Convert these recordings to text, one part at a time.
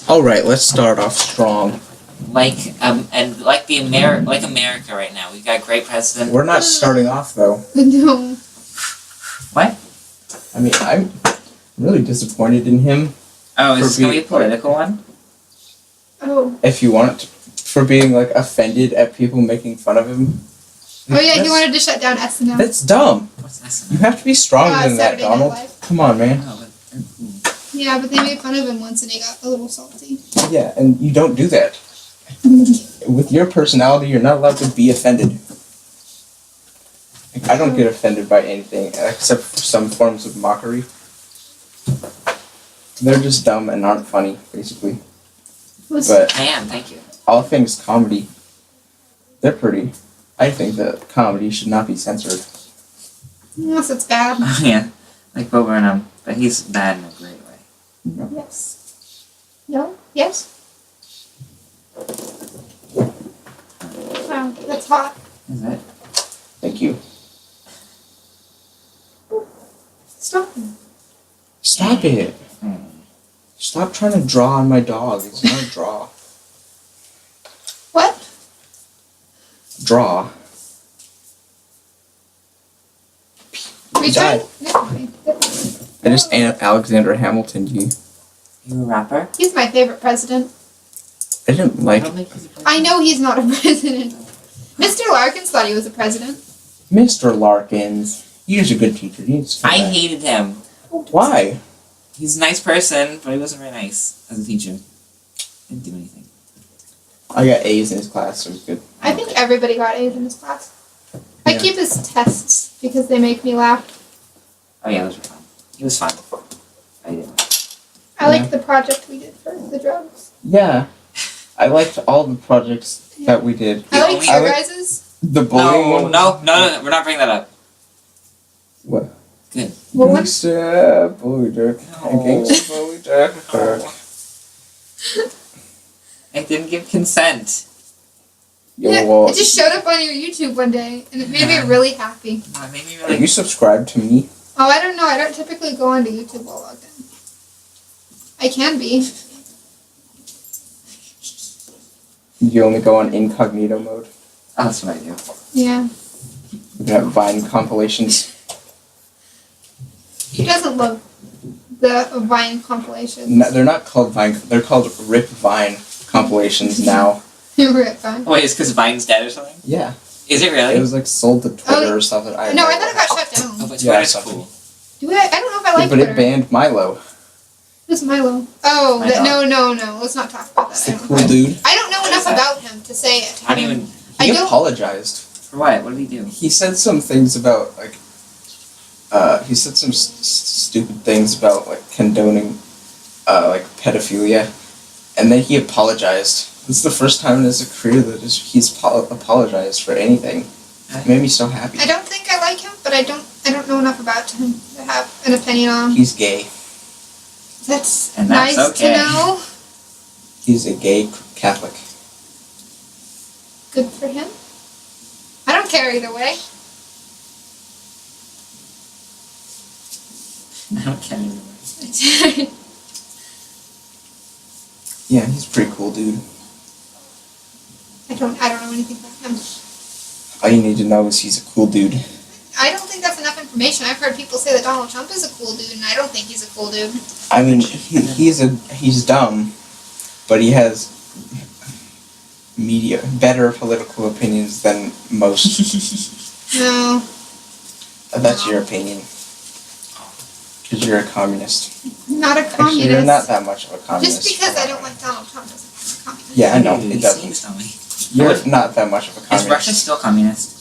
All right, let's start off strong. And like like America right now, we've got a great president. We're not starting off though. No. What? I mean, I'm really disappointed in him. Oh, is this gonna be a political one? Oh. If you want, for being like offended at people making fun of him. Oh yeah, he wanted to shut down SNL. That's dumb. What's SNL? You have to be stronger than that, Saturday Night Donald. Live. Come on, man. Oh, but they're cool. Yeah, but they made fun of him once and he got a little salty. Yeah, and you don't do that. With your personality, you're not allowed to be offended. Like, I don't get offended by anything except for some forms of mockery. They're just dumb and aren't funny, basically. But I am, thank you. all things comedy, they're pretty. I think that comedy should not be censored. Unless it's bad. Yeah, like Bo Burnham, but he's bad in a great way. No. Yes. No? Yes? Wow, that's hot. Is it? Thank you. Stop. Stop it. Stop trying to draw on my dog. It's not a draw. What? Draw. Retry? I just Alexander Hamilton you. You a rapper? He's my favorite president. I didn't like I don't think he's a president. I know he's not a president. Mr. Larkins thought he was a president. Mr. Larkins. He's a good teacher. He's I hated him. Why? He's a nice person, but he wasn't very nice as a teacher. Didn't do anything. I got A's in his class, so it was good. I think everybody got A's in his class. I Yeah. keep his tests because they make me laugh. Oh yeah, those were fun. He was fun. I didn't. I liked the project we did for the drugs. Yeah. I liked all the projects that we did. I liked I your like- guys's. The bullying one. No, we're not bringing that up. What? Good. What one? Gangsta bully jerk. No. Gangsta bully jerk. I didn't give consent. Yeah, Yo, it just showed up on your YouTube one day, and it made me really happy. No, it made me are really. you subscribed to me? Oh, I don't know. I don't typically go onto YouTube while logged in. I can be. You only go on incognito mode. Oh, that's what I do. Yeah. You can have Vine compilations. He doesn't love the Vine compilations. No, they're not called Vine. They're called Rip Vine compilations now. Rip Vine. Wait, it's because Vine's dead or something? Yeah. Is it really? It was like sold to Twitter or something. No, I thought it got shut down. Oh, but Yeah, Twitter's something. cool. Do I don't know if I like but Twitter. it banned Milo. Who's Milo? Oh, My dog. no. Let's not talk about It's that. the cool dude. I don't know enough that? about him to say it. I don't even. He I don't. apologized. For what? What did he do? He said some things about like. He said some stupid things about like condoning, like pedophilia, and then he apologized. It's the first time in his career that he's apologized for anything. It made me so happy. I don't think I like him, but I don't know enough about him to have an opinion on him. He's gay. That's And that's nice okay. to know. He's a gay Catholic. Good for him. I don't care either way. I don't care anymore. Yeah, he's a pretty cool dude. I don't know anything about him. All you need to know is he's a cool dude. I don't think that's enough information. I've heard people say that Donald Trump is a cool dude, and I don't think he's a cool dude. I mean, he's dumb, but he has better political opinions than most. No. That's your opinion. Because you're a communist. Not a communist. Actually, you're not that much of a communist. Just because I don't like Donald Trump doesn't make me a communist. Yeah, I know, He it doesn't. seems to me. You're not that much of a Is communist. Russia still communist?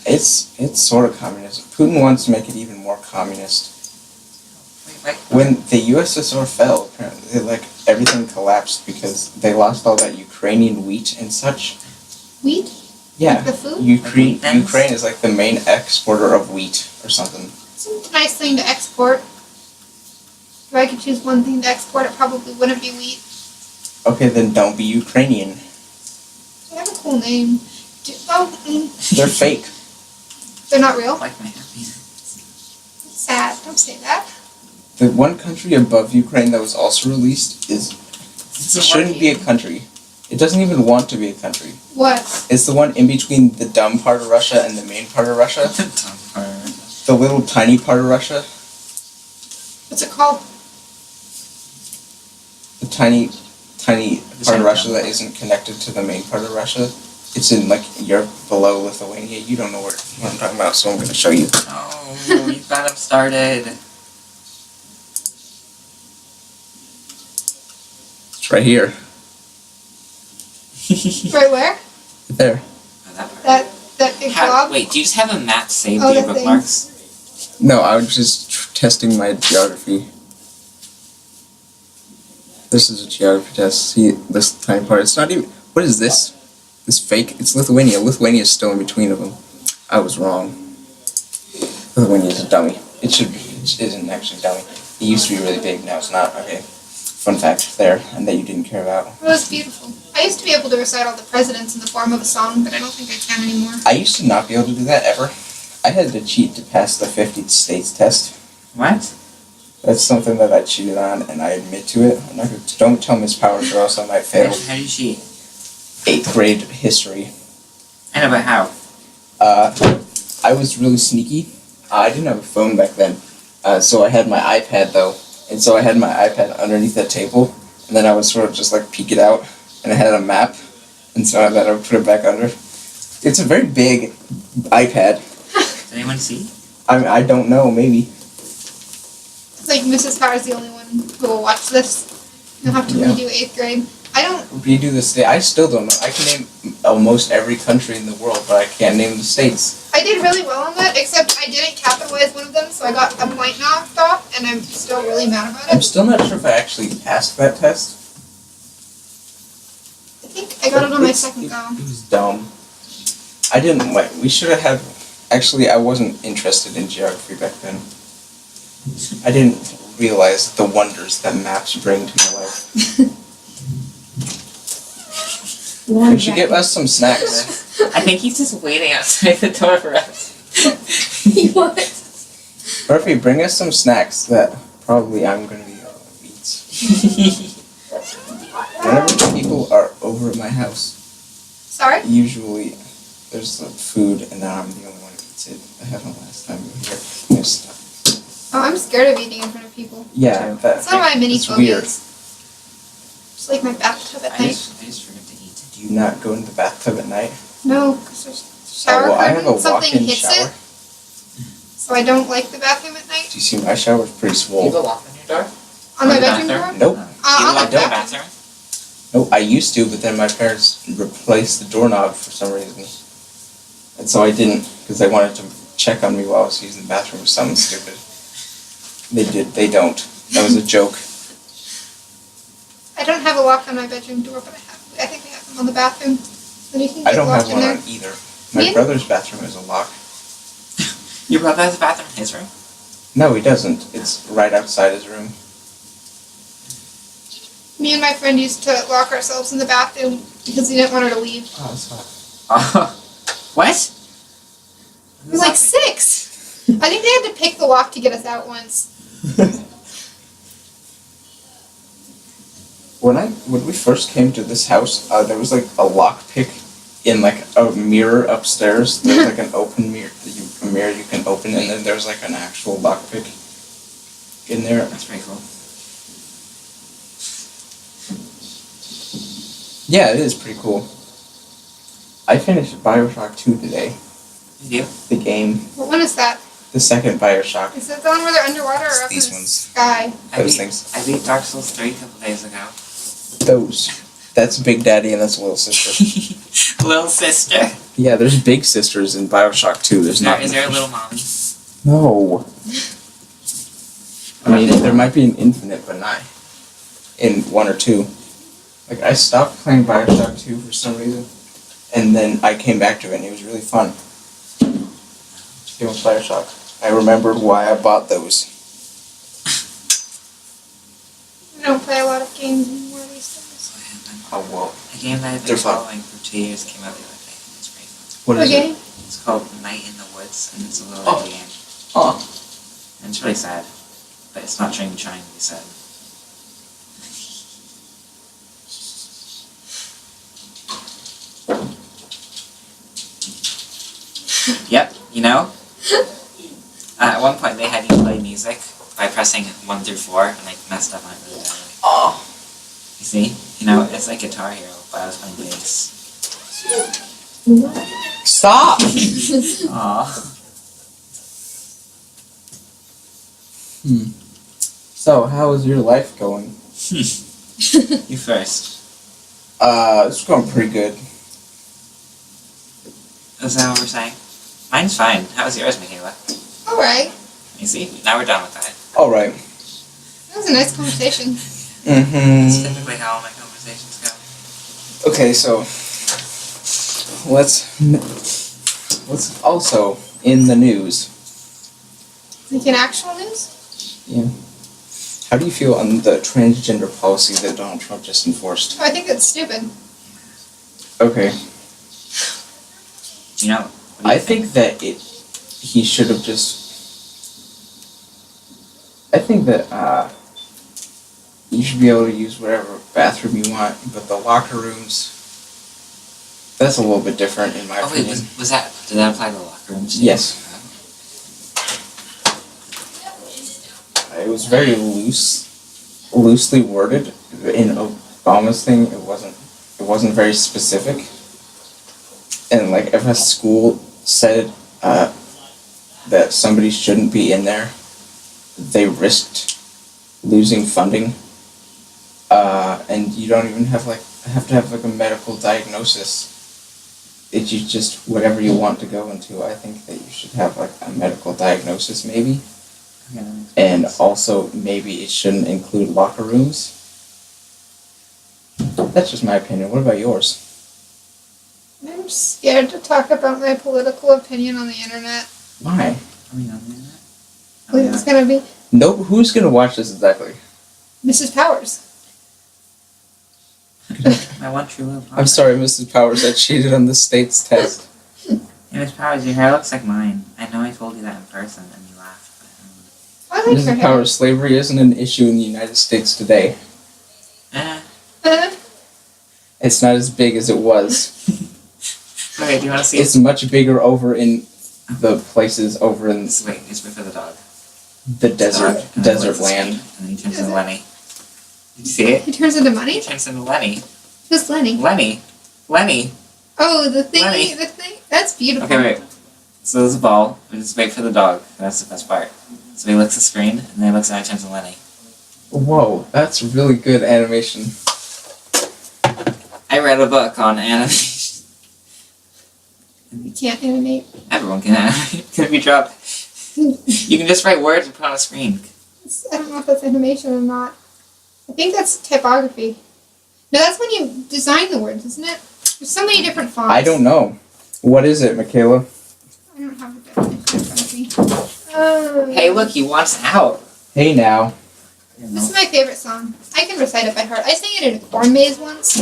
It's sort of communist. Putin wants to make it even more communist. Wait. When the USSR fell, apparently, like, everything collapsed because they lost all that Ukrainian wheat and such. Wheat? Yeah. Like the food? Ukraine Thanks. Ukraine is like the main exporter of wheat or something. It's a nice thing to export. If I could choose one thing to export, it probably wouldn't be wheat. Okay, then don't be Ukrainian. They have a cool name. They're fake. They're not real. Like my happiness. Sad. Don't say that. The one country above Ukraine that was also released is it shouldn't be a country. It doesn't even want to be a country. What? It's the one in between the dumb part of Russia and the main part of Russia. The dumb part of Russia. The little tiny part of Russia. What's it called? The tiny part of Russia that isn't connected to the main part of Russia. It's in like Europe below Lithuania. You don't know what I'm talking about, so I'm going to show you. Oh, you got him started. It's right here. Right where? There. Oh, that part. That big blob? Wait, do you just have a map saved Oh, to your the bookmarks? No, I was just testing my geography. This is a geography test. See this tiny part. It's not even. What is this? This fake? It's Lithuania. Lithuania is still in between of them. I was wrong. Lithuania is a dummy. It should be. It isn't actually a dummy. It used to be really big. Now it's not. Okay. Fun fact there, and that you didn't care about. It was beautiful. I used to be able to recite all the presidents in the form of a song, but I don't think I can anymore. I used to not be able to do that ever. I had to cheat to pass the 50 states test. What? That's something that I cheated on, and I admit to it. I'm not gonna, don't tell Miss Powers, or else I might fail. How do you cheat? 8th grade history. I know, but how? I was really sneaky. I didn't have a phone back then, so I had my iPad though, and so I had my iPad underneath that table, and then I would sort of just like peek it out, and I had a map, and so then I would put it back under. It's a very big iPad. Does anyone see? I don't know, maybe. It's like Mrs. Power's the only one who will watch this. You'll have to Yeah. redo 8th grade. I don't. Redo the state. I still don't know. I can name almost every country in the world, but I can't name the states. I did really well on that, except I didn't capitalize one of them, so I got a point knocked off, and I'm still really mad about I'm it. still not sure if I actually passed that test. I think I got it on my It's- second go. It was dumb. I didn't like. We should have had. Actually, I wasn't interested in geography back then. I didn't realize the wonders that maps bring to my life. We should get us some snacks. I think he's just waiting outside the door for us. What? Murphy, bring us some snacks that probably I'm gonna be eats. Whenever people are over at my house, Sorry? usually there's the food, and then I'm the only one who eats it. I happened last time we were here. There's stuff. Oh, I'm scared of eating in front of people. Yeah, It's one of my mini that's weird. phobias. It's like my bathtub at I night. just forgot to eat. Do you not go in the bathtub at night? No, because there's a shower well, I have curtain, a something walk-in hits shower. it, so I don't like the bathroom at night. Do you see my shower's pretty Do you have a swole? lock on your door? On my the bedroom bathroom? door? Nope. Do you on lock the the don't. bathroom? No, I used to, but then my parents replaced the doorknob for some reason. And so I didn't, because they wanted to check on me while I was using the bathroom or something stupid. They don't. That was a joke. I don't have a lock on my bedroom door, but I think they have them on the bathroom. Then you can I get don't locked have in one there. on either. My Me? brother's bathroom has a lock. Your brother has a bathroom in his room? No, he doesn't. It's right outside his room. Me and my friend used to lock ourselves in the bathroom because we didn't want her to leave. Oh, that's hot. What? We were like 6! I think they had to pick the lock to get us out once. When we first came to this house, there was like a lock pick in like a mirror upstairs. There's like an open mirror, a mirror you can open, and then there's like an actual lock pick in there. That's pretty cool. Yeah, it is pretty cool. I finished Bioshock 2 today. You do? The game, What one is that? the second Bioshock. Is it the one where they're underwater or up in These the ones. sky? Those things. I beat Dark Souls 3 a couple days ago. Those. That's Big Daddy and that's Little Sister. Little sister. Yeah, there's big sisters in Bioshock 2. There's not. Is there a little mommy? No. I mean, there might be an infinite, but not in 1 or 2. Like, I stopped playing Bioshock 2 for some reason, and then I came back to it, and it was really fun. It was Bioshock. I remembered why I bought those. I don't play a lot of games anymore these days. Oh, well. A game that I've They're been fun. following for 2 years came out the other day. It's great. What is Okay. it? It's called Night in the Woods, and it's a little Oh. indie game. Huh. And it's really sad. but it's not trying, he said. Yep, you know? At one point they had you play music by pressing 1 through 4, and I messed up on it really badly. Oh. You see? You know, it's like Guitar Hero, but I was playing bass. Stop! Aww. So, how is your life going? You first. It's going pretty good. Is that what we're saying? Mine's fine. How was yours, Michaela? Alright. You see? Now we're done with that. Alright. That was a nice conversation. That's Mm-hmm. typically how all my conversations go. Okay, so let's also in the news. Like in actual news? Yeah. How do you feel on the transgender policy that Donald Trump just enforced? Oh, I think that's stupid. Okay. You know, what do you I think that he should have just. I think that you should be able to use whatever bathroom you want, but the locker rooms. That's a little bit different in my Oh wait, opinion. did that apply to the locker rooms? Yes. It was very loosely worded in Obama's thing. It wasn't very specific. And like if a school said that somebody shouldn't be in there, they risked losing funding. And you don't even have to have like a medical diagnosis. It's just whatever you want to go into. I think that you should have like a medical diagnosis maybe. Yeah, And also, maybe it shouldn't include locker rooms. That's just my opinion. What about yours? I'm scared to talk about my political opinion on the internet. Why? Are we on there? Who's it's gonna be? Nope. Who's gonna watch this exactly? Mrs. Powers. My one true love. I'm sorry, Mrs. Powers. I cheated on the state's test. Hey, Miss Powers, your hair looks like mine. I know I told you that in person and you laughed, but I like her Mrs. hair. Powers, slavery isn't an issue in the United States today. It's not as big as it was. Okay, do you want to see It's much bigger over in the places over in Wait, it's for the dog. the desert And desert then land. And then he turns into Lenny. Did you see it? He turns into He money? turns into Lenny. Who's Lenny? Lenny. Oh, the thingy, Lenny. the thing? That's beautiful. Okay, wait. So there's a ball. We just wait for the dog. That's the best part. So he licks the screen, and then he looks at it and turns into Lenny. Whoa, that's really good animation. I read a book on animation. You can't animate. Everyone can animate. Can it be dropped? You can just write words and put on a screen. I don't know if that's animation or not. I think that's typography. No, that's when you design the words, isn't it? There's so many different fonts. I don't know. What is it, Michaela? I don't have the definition in front of me. Hey, look, he wants out. Hey now. This is my favorite song. I can recite it by heart. I sang it in a corn maze once,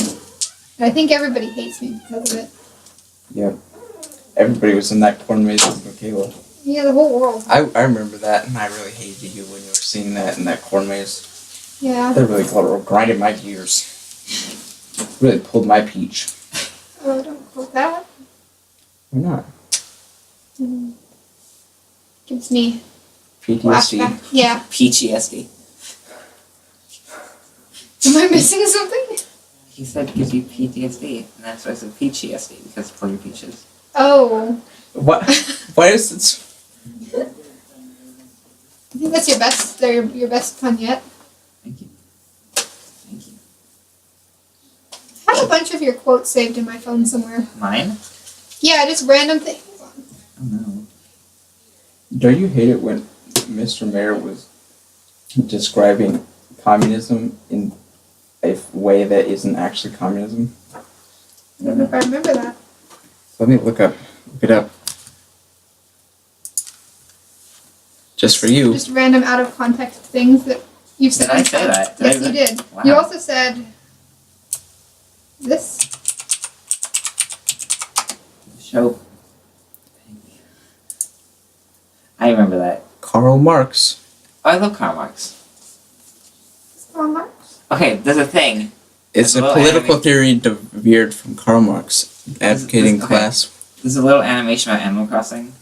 and I think everybody hates me because of it. Yep. Everybody was in that corn maze with Michaela. Yeah, the whole world. I remember that, and I really hated you when you were singing that in that corn maze. Yeah. That really grinded my gears. Really pulled my peach. Oh, don't quote that. Why not? Gives me PTSD. flashback. Yeah. PTSD. Am I missing something? He said gives you PTSD, and that's why I said PTSD, because pull your peaches. Oh. What? Why is it? I think that's your best. They're your best pun yet. Thank you. Thank you. I have a bunch of your quotes saved in my phone somewhere. Mine? Yeah, just random things. Oh no. Don't you hate it when Mr. Mayor was describing communism in a way that isn't actually communism? I don't know if I remember that. Let me look it up. Just for you. Just random out of context things that you've said. Did I say that? Did Yes, I you did. Wow. You also said this. Show. I remember that. Karl Marx. I love Karl Marx. Karl Marx. Okay, there's a thing. It's a little political anime- theory veered from Karl Marx, advocating okay. class. There's a little animation about Animal Crossing.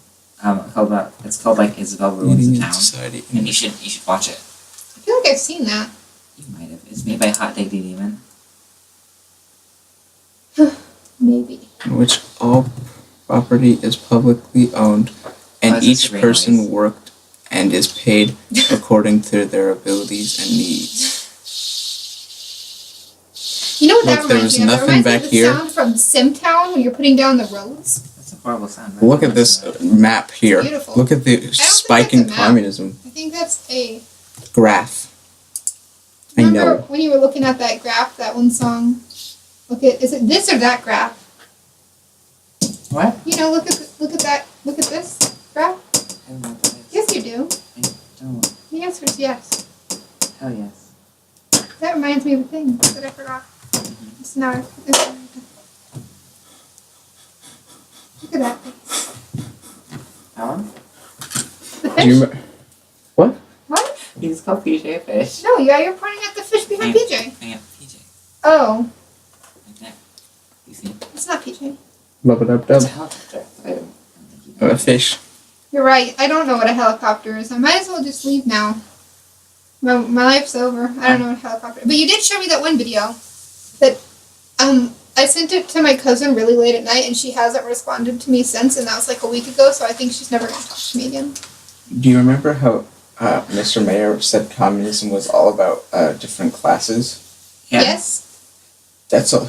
It's called like Isabel Ruins Leading the in Town, society. and you should watch it. I feel like I've seen that. You might have. It's made by Hot Diggity Demon. Maybe. In which all property is publicly owned, and Why is it each so person nice? worked and is paid according to their abilities and needs. You know what that Look, there reminds was me of? That nothing reminds me back of the here. sound from Simtown when you're putting down the roads. That's a horrible sound. Look at this map here. beautiful. Look at the spike in that's a map. communism I think that's a... graph. I Remember know. when you were looking at that graph, that one song? Is it this or that graph? What? You know, look at this graph. I don't know what that is. Yes, you do. Don't. The answer is yes. Hell yes. That reminds me of a thing that I forgot. It's not. Look at that thing. That one? The Do fish. you what? What? He's called PJ Fish. No, yeah, you're pointing at the fish behind PJ. Hang up PJ. Oh, Like that. You see? it's not PJ. Love it up, It's a dub. helicopter. I don't think you know. A fish. You're right. I don't know what a helicopter is. I might as well just leave now. My life's over. I don't know what a helicopter. But you did show me that one video. That I sent it to my cousin really late at night, and she hasn't responded to me since. And that was like a week ago. So I think she's never gonna talk to me again. Do you remember how Mr. Mayor said communism was all about different classes? Yeah. Yes. That's all.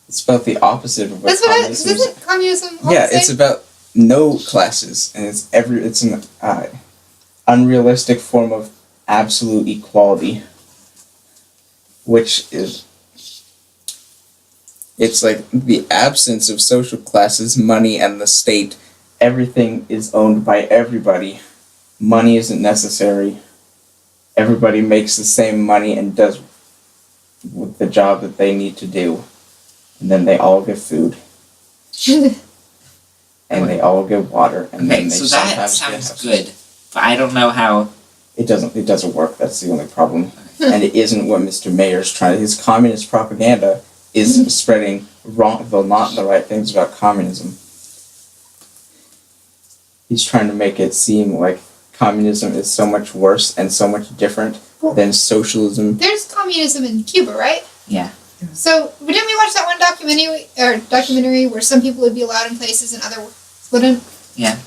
It's about the opposite of what That's what communism is. isn't communism all Yeah, the same? it's about no classes, and it's an unrealistic form of absolute equality, which is it's like the absence of social classes, money, and the state. Everything is owned by everybody. Money isn't necessary. Everybody makes the same money and does the job that they need to do, and then they all get food. And they all get water, and Okay, then they so that sometimes sounds get good, but I don't know how. It doesn't work. That's the only problem, and it isn't what Mr. Mayer's trying. His communist propaganda is spreading not the right things about communism. He's trying to make it seem like communism is so much worse and so much different than socialism. There's communism in Cuba, right? Yeah. So, but didn't we watch that one documentary where some people would be allowed in places and others wouldn't? Yeah.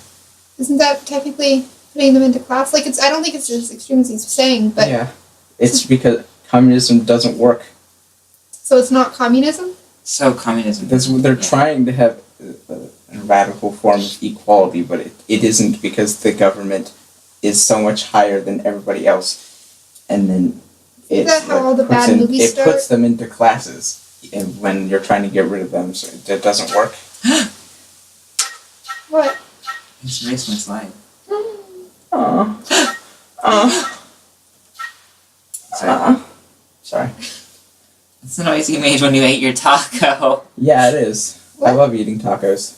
Isn't that technically putting them into class? Like, I don't think it's as extreme as he's saying, but Yeah, it's because communism doesn't work. so it's not communism. So communism. They're trying to have a radical form of equality, but it isn't, because the government is so much higher than everybody else, and then Is that how all the bad movies it start? puts them into classes, and when you're trying to get rid of them, so it doesn't work. What? It's erased my slide. Sorry. Sorry. That's the noise you made when you ate your taco. Yeah, it is. I What? love eating tacos.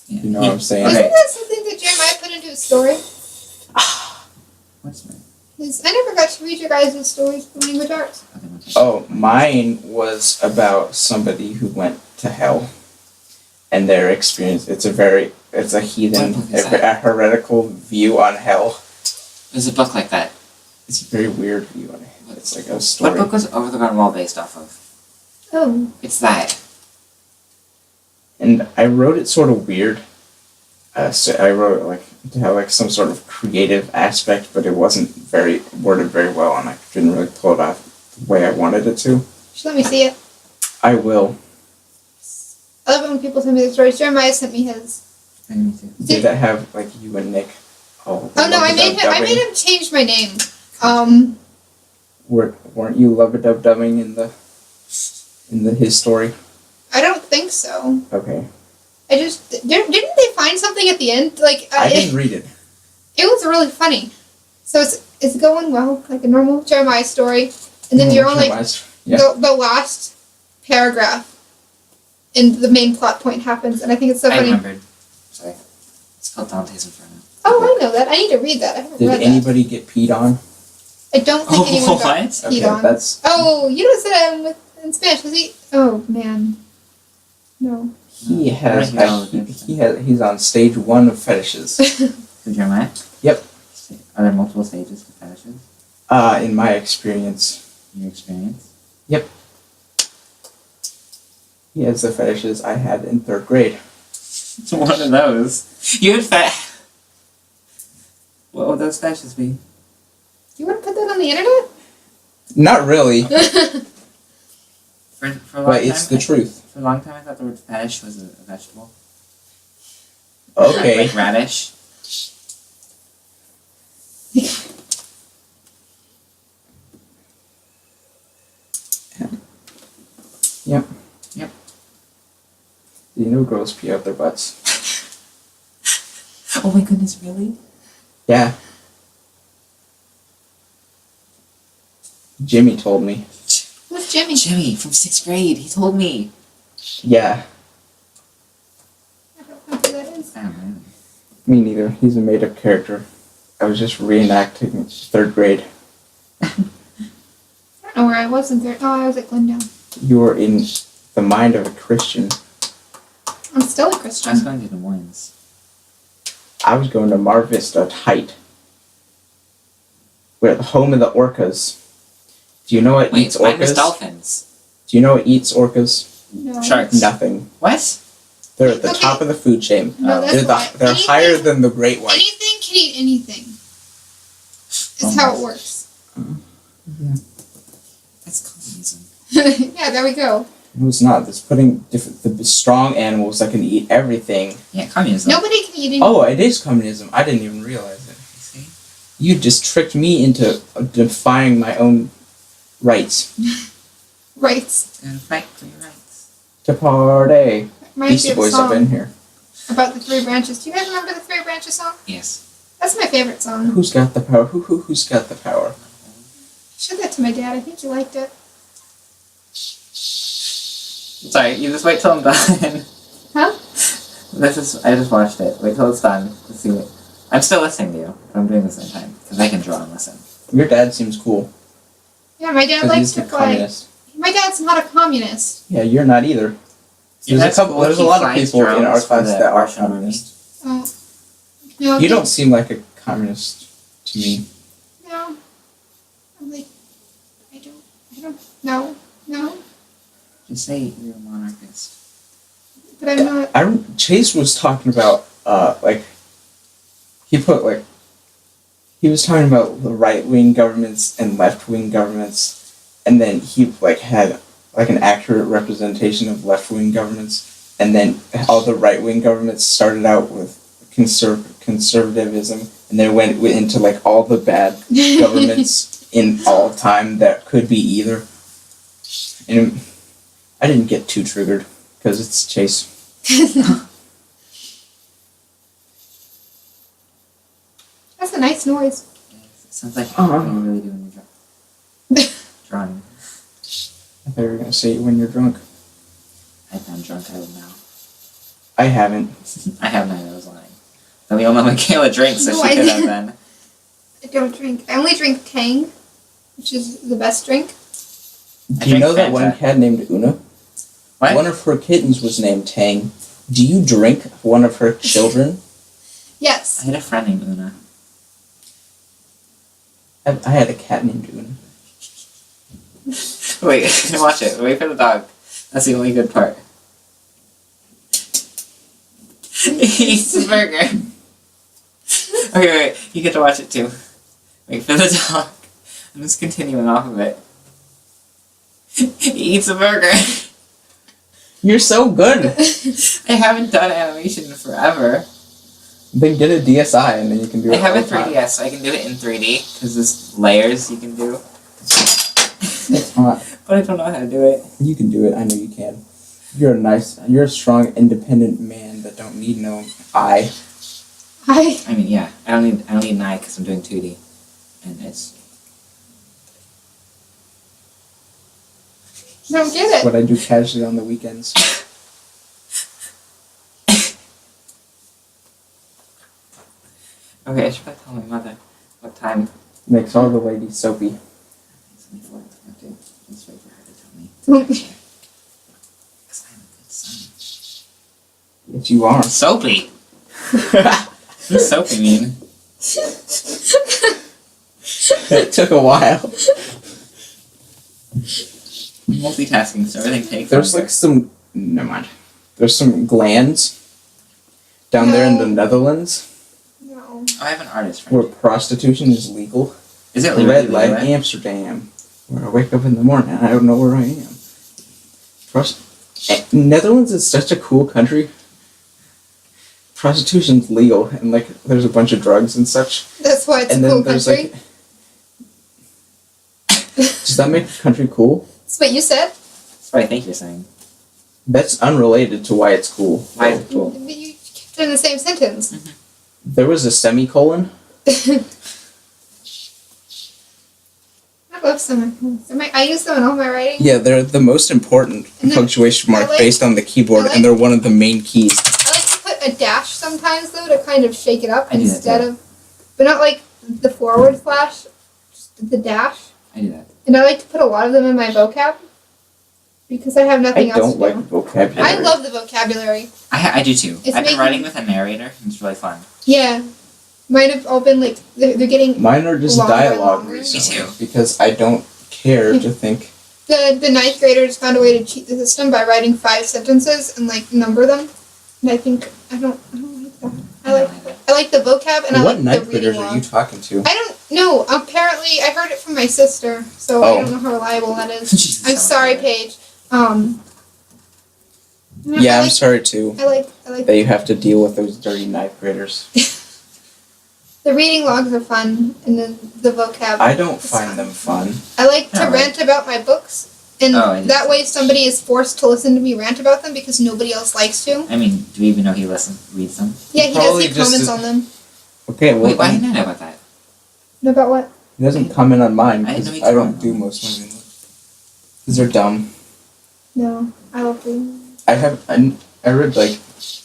Yeah. You know what I'm saying? Isn't Okay. that something that Jeremiah put into his story? What's my? I never got to read your guys' stories for language arts. Okay, what's Oh, mine was about somebody who went to hell, and their experience. It's a heathen, What book is a heretical view on hell. There's a book like that. It's a very weird view on it. It's like a What story. book was Over the Garden Wall based off of? Oh. It's that. And I wrote it sort of weird. So I wrote it like to have like some sort of creative aspect, but it wasn't worded very well, and I didn't really pull it off the way I wanted it to. Just let me see it. I will. I love it when people send me the stories. Jeremiah sent me his. And me too. Did that have like you and Nick? Oh no, I made him change my name. Weren't you love-a-dub-dubbing in his story? I don't think so. Okay. I just didn't they find something at the end? Like I didn't read it. it was really funny. So it's going well, like a normal Jeremiah story, and then you're on like Yeah. the last paragraph, and the main plot point happens, and I think it's so I funny. remembered. Sorry. It's called Dante's Inferno. Oh, I know that. I need to read that. I haven't Did read anybody get peed on? I don't think anyone got What? peed Okay, on. that's Oh, you don't say that in Spanish, does he? Oh, man. No. he's on stage 1 of fetishes. Did you mind? Yep. Are there multiple stages to fetishes? In my experience. Your experience? Yep. He has the fetishes I had in 3rd grade. It's one of those. You had What would those fetishes be? You want to put that on the internet? Not really, For a long but time, it's the truth. For a long time, I thought the word fetish was a vegetable. Okay. Like radish. Yep. Yep. You know girls pee out their butts. Oh my goodness, really? Yeah. Jimmy told me. Who's Jimmy? Jimmy from 6th grade. He told me. Yeah. I don't know who that is. Oh, really? Me neither. He's a made-up character. I was just reenacting 3rd grade. I don't know where I was in third. Oh, I was at Glendale. You were in the mind of a Christian. I'm still a I was Christian. going to Des Moines. I was going to Mar Vista Height. We're at the home of the orcas. Do you know what eats mine was orcas? dolphins. Do you know what eats orcas? No. Sharks. Nothing. What? They're at the Okay. top of the food chain. No, Oh. that's They're why. higher than the great white. Anything can eat anything. Is how it works. That's communism. Yeah, there we go. No, it's not. It's putting the strong animals that can eat everything. Yeah, communism. Nobody can eat anything. Oh, it is communism. I didn't even realize it. You see? You just tricked me into defying my own rights. Rights. Gonna fight for your rights. To party. Reminds me Beastie of a Boys up in song here. about the 3 branches. Do you guys remember the 3 branches song? Yes. That's my favorite song. Who's got the power? Who's got the power? Showed that to my dad. I think he liked it. Sorry, you just wait till I'm done. Huh? I just watched it. Wait till it's done to see it. I'm still listening to you, but I'm doing this at the same time because I can draw and listen. Your dad seems cool. Yeah, my dad 'Cause likes he's to a play. communist. My dad's not a communist. Yeah, you're not either. Yeah, There's that's cool. There's a He lot of flies people in our drones for class the that are Russian army. communist. Oh. No, You don't seem like a communist to me. No. I'm like, I don't, no. Just say you're a monarchist. But I'm not. Chase was talking about he was talking about the right-wing governments and left-wing governments, and then he had an accurate representation of left-wing governments, and then all the right-wing governments started out with conservatism, and then went into all the bad governments in all time that could be either. And I didn't get too triggered because it's Chase. That's a nice noise. It sounds like you're really doing your drawing. I thought you were gonna say when you're drunk. I've been drunk, I would know. I haven't. I have not, I was lying. And we all know Michaela drinks, so No, she I could have didn't. been. I don't drink. I only drink Tang, which is the best drink. Do you know that one Fanta. cat named Una? What? One of her kittens was named Tang. Do you drink one of her children? Yes. I had a friend named Una. I had a cat named Una. Wait, watch it. Wait for the dog. That's the only good part. He eats the burger. Okay, wait. You get to watch it too. Wait for the dog. I'm just continuing off of it. He eats a burger. You're so good. I haven't done animation in forever. Then get a DSi and then you can do I it have all a the time. 3DS, so I can do it in 3D, because there's layers you can do. It's not. But I don't know how to do it. You can do it. I know you can. You're a strong, independent man that don't need no eye. Hi. I mean, yeah, I don't need an eye because I'm doing 2D, and it's. Don't get it. What I do casually on the weekends. Okay, I should probably tell my mother what time Makes all the ladies soapy. Okay, let's wait for her to tell me. Because I'm a good son. Yes, you are. Soapy! What's soapy mean? It took a while. Multitasking, so everything takes There's longer. like some. Never mind. There's some glands down there in the Netherlands No. Oh, I have an artist where friend. prostitution is legal. Is it Red really light legal? Amsterdam, where I wake up in the morning and I don't know where I am. Netherlands is such a cool country. Prostitution's legal, and like there's a bunch of drugs and such. That's why it's And a then cool there's country. like, does that make a country cool? That's what you said. That's what I think you're saying. That's unrelated to why it's cool. Why is it cool? But you kept it in the same sentence. There was a semicolon. I love semicolons. I use them in all my writing. Yeah, they're the most important And then punctuation mark I like- based on the keyboard, I like- and they're one of the main keys. I like to put a dash sometimes though to kind of shake it up I do that, instead too. of, but not like the forward slash, just the dash. I do that. And I like to put a lot of them in my vocab because I have I nothing else don't to like do. vocabulary. I love the vocabulary. I do too. It's I've been making- writing with a narrator, and it's really fun. Yeah, might have all been like they're getting Mine are just Longer and dialogue longer. recently Me too. because I don't care to think. the ninth graders found a way to cheat the system by writing 5 sentences and like number them. And I think I don't like that. I like the vocab and I What like ninth the reading graders are log. you talking to? I don't know. Apparently, I heard it from my sister, so I don't know how reliable that is. Jesus, I'm so sorry, bad. Paige. Yeah, I I'm like, sorry too I like that you have to deal with those dirty ninth graders. the reading logs are fun, and then the vocab. I don't is find them fun. I like to Yeah, right. rant about my books, and Oh, I do. that way somebody is forced to listen to me rant about them because nobody else likes to. I mean, do we even know he reads them? Yeah, he does Probably leave just comments as- on them. Okay, well, Wait, why didn't I know about that? About what? he doesn't comment on mine I didn't know because he I don't commented do on most of them. Because they're dumb. No, I love reading. I read like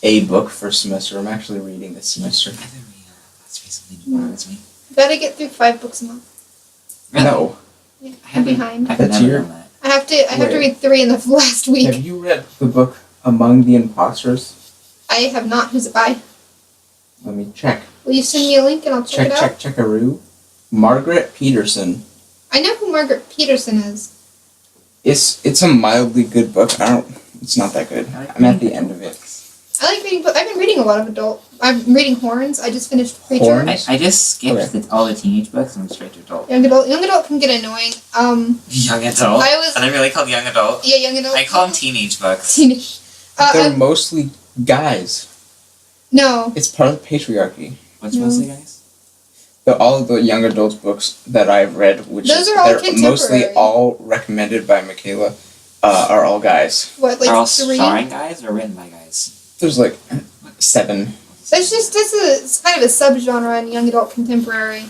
a book for semester. I'm actually reading this semester. I've been reading a lot less recently. Bothers me. You gotta get through 5 books a month. Really? No. Yeah, I I'm haven't- behind. I've That's never your- done that. I have to Wait. read 3 in the last week. Have you read the book Among the Imposters? I have not. Who's it by? Let me check. Will you send me a link and I'll check it out? Checkaroo. Margaret Peterson. I know who Margaret Peterson is. It's a mildly good book. It's not that good. I like I'm at the reading end of it. books. I like reading books. I've been reading a lot of adult. I'm reading Horns. I just finished Preacher. Horns? I just skipped Okay. all the teenage books and went straight to adult. Young adult can get annoying. Young adult? I was- Are they really called young adult? Yeah, young adult. I call them teenage books. teenage. They're mostly guys. No. It's part of the patriarchy. What's mostly guys? All of the young adults books that I've read, which Those are all they're mostly contemporary. all recommended by Michaela, are all guys. What, They're all like 3? starring guys or written by guys? There's like 7. It's kind of a subgenre in young adult contemporary.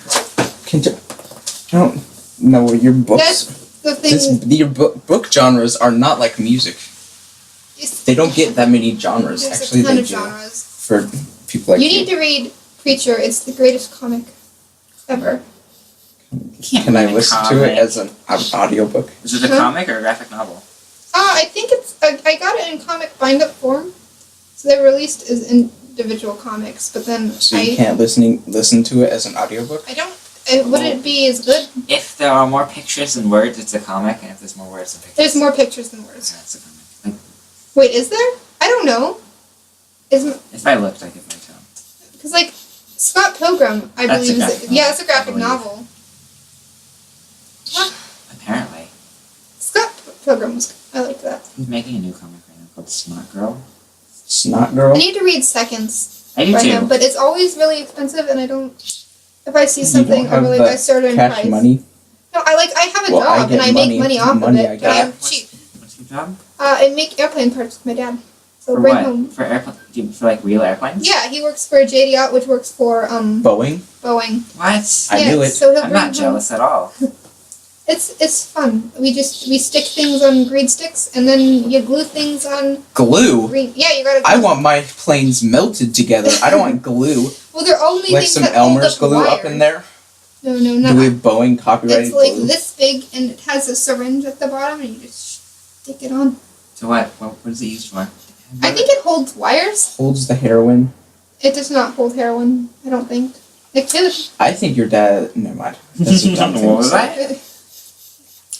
I don't know your books. That's the thing. Your book genres are not like music. They don't get that many genres. There's Actually, a ton they of do genres. for people like You need to read Preacher. It's the greatest comic ever. Can I read a listen to comic. it as an audiobook? Is it a Huh? comic or a graphic novel? I think it's. I got it in comic bind-up form. So they're released as individual comics, but then So you can't listen to it as an audiobook? I don't. Would it be as good? If there are more pictures than words, it's a comic, and if there's more words than pictures, There's more pictures than words. yeah, it's a comic. Like, Wait, is there? I don't know. if I looked, I could find out. Because like Scott Pilgrim, I That's a believe graphic is. Yeah, novel, it's a graphic I believe. novel. Apparently, Scott Pilgrim was. I like that. he's making a new comic right now called Snot Girl. Snot Girl? I need to read Seconds I do right too. now, but it's always really expensive, and I don't. If I see You something, don't I have really the I start in cash price. money? No, I have a Well, I job get and I make money off of money it, I but get. I'm cheap. What's your job? I make airplane parts with my dad. So For bring what? home. For airplane? For like real airplanes? Yeah, he works for JD Out, which works for Boeing? Boeing. What? I knew it. So he'll I'm bring not home- jealous at all. It's fun. We stick things on green sticks and then you glue things on Glue? green. Yeah, you gotta. I want my planes melted together. I don't want glue. Well, they're only Like things some that hold Elmer's up the glue wire. up in there. No, Do not we have Boeing copyrighted It's like glue? this big, and it has a syringe at the bottom, and you just stick it on. So what is it used for? I think it holds wires. Holds the heroin. It does not hold heroin, I don't think. It could. I think your dad... Never mind. That's a dumb thing. What was that?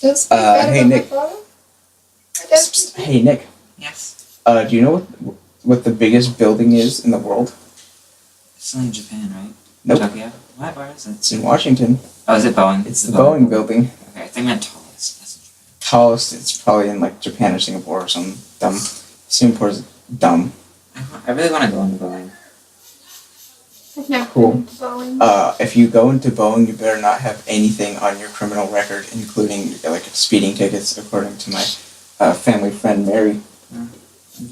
Don't speak bad hey, about Nick. my father. Psst, psst. Hey, Nick. Yes. Do you know what the biggest building is in the world? It's only in Japan, right? Nope. Tokyo? What? Where is it? It's in Washington. Oh, is it Boeing? It's the Boeing building. Okay, I think I meant tallest. That's in Japan. Tallest, it's probably in like Japan or Singapore or something dumb. Singapore's dumb. I really want to go into Boeing. I've never Cool. been to Boeing. If you go into Boeing, you better not have anything on your criminal record, including like speeding tickets, according to my family friend Mary.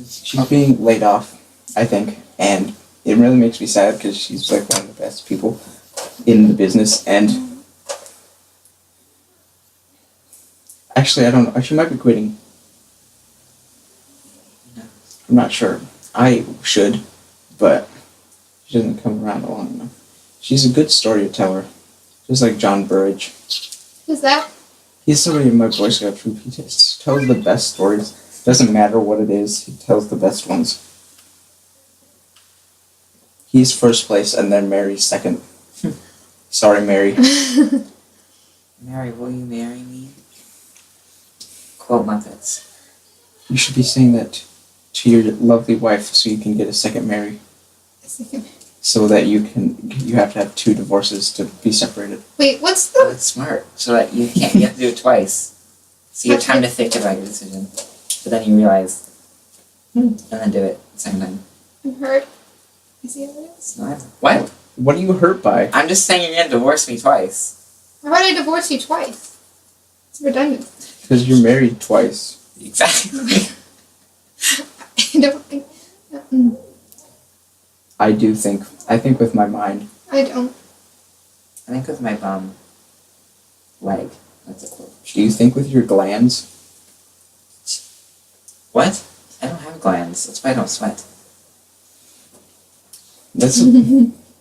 She's being laid off, I think, and it really makes me sad because she's like one of the best people in the business. And actually, I don't know. She might be quitting. I'm not sure. I should, but she doesn't come around long enough. She's a good storyteller, just like John Burridge. Who's that? He's somebody in my Boy Scout troop. He just tells the best stories. Doesn't matter what it is, he tells the best ones. He's first place, and then Mary's second. Sorry, Mary. Mary, will you marry me? Quote Muppets. You should be saying that to your lovely wife so you can get a second Mary. So that you have to have 2 divorces to be separated. Wait, what's Oh, the... that's smart. So that you have to do it twice. So you have time to think about your decision. But then you realize, and then do it the second time. I'm hurt. Is he over this? No, I haven't. What? What are you hurt by? I'm just saying you're gonna divorce me twice. Why would I divorce you twice? It's redundant. Because you're married twice. Exactly. I don't think... I think with my mind. I don't. I think with my bum leg. That's a quote. Do you think with your glands? What? I don't have glands. That's why I don't sweat. That's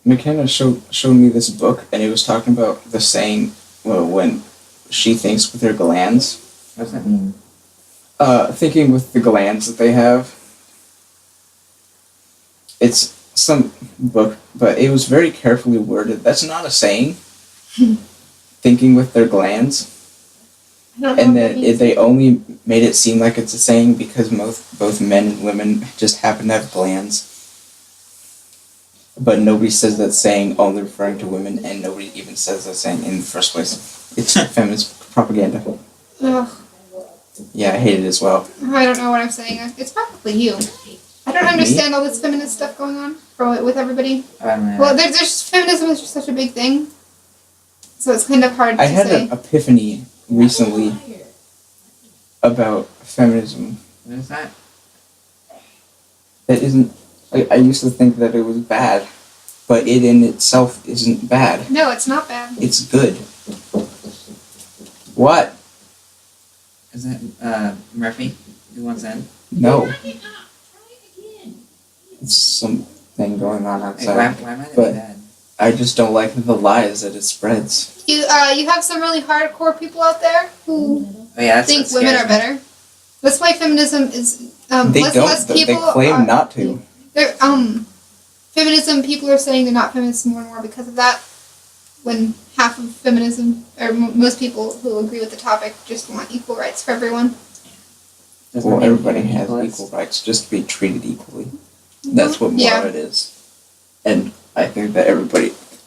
McKenna showed me this book, and it was talking about the saying, well, when she thinks with her glands. What does that mean? Thinking with the glands that they have. It's some book, but it was very carefully worded. That's not a saying. Thinking with their glands. I don't know And what that then means. they only made it seem like it's a saying because both men and women just happen to have glands. But nobody says that saying only referring to women, and nobody even says that saying in the first place. It's feminist propaganda. Ugh. Yeah, I hate it as well. I don't know what I'm saying. It's probably you. I don't understand all this feminist stuff going on with everybody. I don't know. Well, there's feminism is just such a big thing, so it's kind of hard I to had say. an epiphany recently about feminism. What is that? That isn't... I used to think that it was bad, but it in itself isn't bad. No, it's not bad. It's good. What? Is that Murphy? Who wants in? No. It's something going on Why outside. am I the But- bad? I just don't like the lies that it spreads. You have some really hardcore people out there who Oh yeah, that's think what women scares are me. better. That's why feminism is They less don't. They people claim are, not to. They're feminism people are saying they're not feminists more and more because of that. When half of feminism or most people who agree with the topic just want equal rights for everyone. Doesn't Well, mean everybody you're has equalist. equal rights, just to be treated equally. That's what more Yeah. of it is. And I think that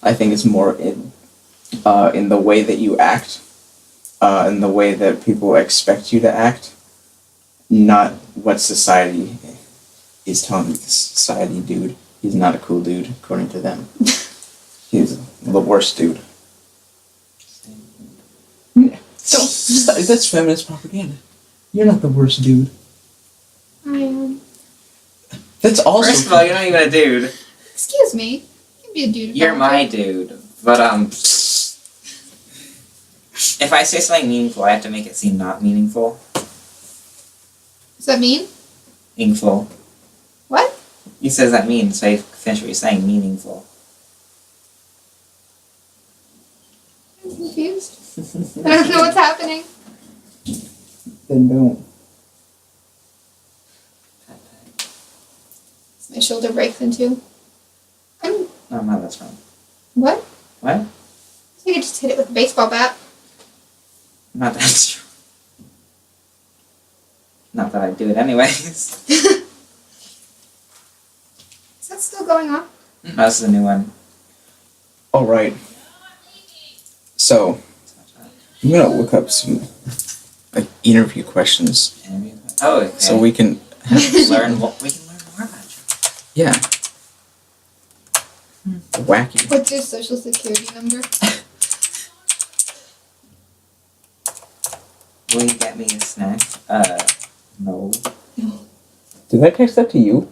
I think it's more in the way that you act, in the way that people expect you to act, not what society is telling you. Society dude, he's not a cool dude, according to them. He's the worst dude. That's feminist propaganda. You're not the worst dude. I am. That's also... First of all, you're not even a dude. Excuse me. You can be a dude. if You're you want my to. dude. But if I say something meaningful, I have to make it seem not meaningful. Does that mean Meaningful. what? You says that mean, so I finish what you're saying. Meaningful. I don't know what's happening. Then don't. My shoulder breaks in two. Oh, no, that's wrong. What? What? You could just hit it with a baseball bat. Not that strong. Not that I do it anyways. Is that still going on? That's the new one. All right. So I'm gonna look up some like interview questions Oh, okay. so we can we can learn more about you. yeah. Wacky. What's your social security number? Will you get me a snack? No. Did I text that to you?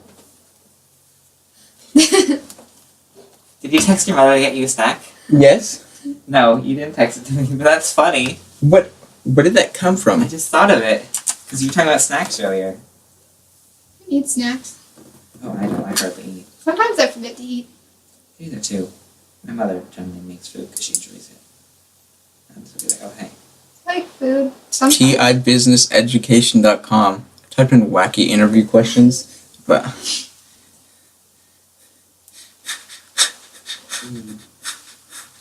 Did you text your mother to get you a snack? Yes. No, you didn't text it to me, but that's funny. What? Where did that come from? I just thought of it. Because you were talking about snacks earlier. I need snacks. Oh, I don't. I hardly eat. Sometimes I forget to eat. I do that too. My mother generally makes food because she enjoys it. And so be like, oh, hey. I like food. Sometimes. tibusinesseducation.com. I typed in wacky interview questions, but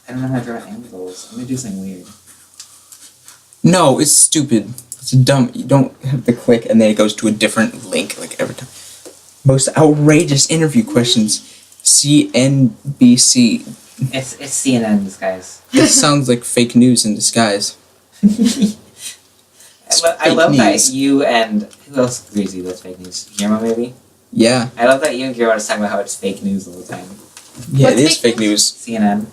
I don't know how to draw angles. I'm going to do something weird. no, it's stupid. It's dumb. You don't have to click and then it goes to a different link like every time. Most outrageous interview questions. CNBC. It's CNN in disguise. That sounds like fake news in disguise. I love Fake that news. you and... Who else agrees with you with fake news? Guillermo, maybe? Yeah. I love that you and Guillermo are talking about how it's fake news all the time. Yeah, What's it is fake fake news. CNN.